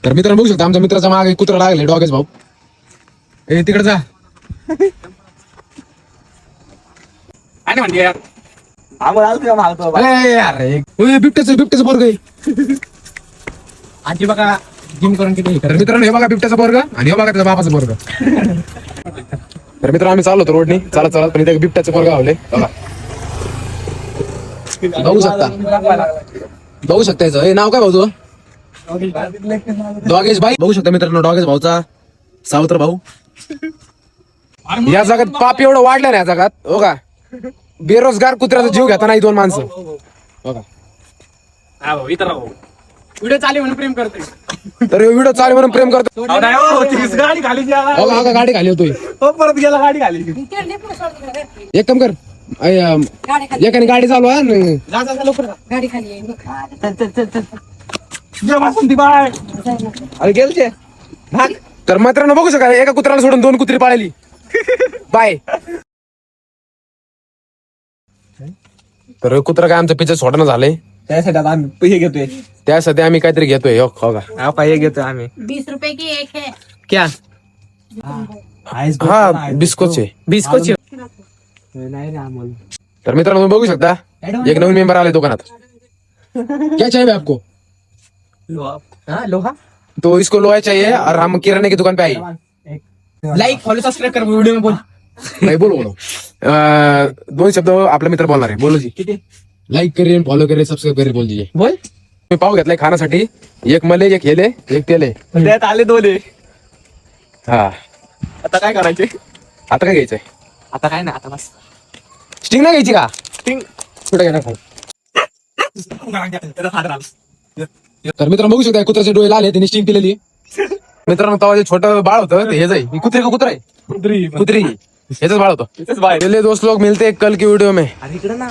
तर मित्रांनो बघू शकता आमच्या मित्राचा मागे कुत्रा लागले डॉगेश भाऊ. ए तिकडे जा. आणि म्हणते यार बिबट्याचं पोरग आहे. आजी बघा जिम करून किती तर मित्रांनो हे बघा बिबट्याचा पोरग आणि हे बघा त्याचा बापाचा पोरग. तर मित्रांनो आम्ही चाललो होतो रोडनी चालत चालत पण इथे बिबट्याचं पोरग आवले बघा. बघू शकता याचं हे नाव काय भाऊ तुझं? डॉगेश भाई. बघू शकता मित्रांनो डॉगेश भाऊचा सावत्र भाऊ. या जगात पाप एवढं वाढलं ना या जगात हो का. बेरोजगार कुत्र्याचा जीव घेता नाही दोन माणसं हो का. हा भाऊ इतर भाऊ व्हिडिओ चालू म्हणून प्रेम करते. तर व्हिडिओ चालू म्हणून प्रेम करतो. गाडी खाली हो का गाडी खाली होतोय. परत गेला गाडी खाली. एक काम कर एकाने गाडी चालू आहे न. गाडी खाली बाय अरे गेलते. तर मित्रांनो बघू शकाल एका कुत्र्याला सोडून दोन कुत्री पाळली. बाय. तर कुत्रा काय आमचं पिक्चर सोडणं झालंय त्यासाठी आता आम्ही हे घेतोय. त्यासाठी आम्ही काहीतरी घेतोय हो का. हे घेतोय आम्ही 20 रुपए की एक है. क्या हा बिस्कोचे. बिस्कोची तर मित्रांनो तुम्ही बघू शकता एक नवीन मेंबर आले दुकानात. क्या चाहिए भाई आपको? लोहा तो इसको लोहा चाहिए और हम किराने की दुकान पे आइए. लाईक फॉलो सबस्क्राईब कर व्हिडिओ में बोल. नाही बोलो बोलो. दोन शब्द आपला मित्र बोलणार आहे. बोलो जी. किती लाईक करेन फॉलो करेन सबस्क्राईब करेन बोल दीजिए. बोल. मी पाव घेतलाय खाण्यासाठी. एक मले एक हेले एक तेले. त्यात आले दोले. हा आता काय करायचे? आता काय घ्यायचंय? आता काय नाही आता बस स्टिंग नाही घ्यायची का? स्टिंग कुठे घेणार खाऊ? त्याचा तर मित्रांनो बघू शकता कुत्र्याचे डोळे लाल आहे त्यांनी स्टिंग केलेली. मित्रांनो तेव्हा जे छोटं बाळ होतं ते हे जाई कुत्रे का कुत्रा आहे कुत्री ह्याच बाळ होतं. बाहेर चलिए दोस्त लोग मिलते हैं कल की वीडियो में. अरे इकडे ना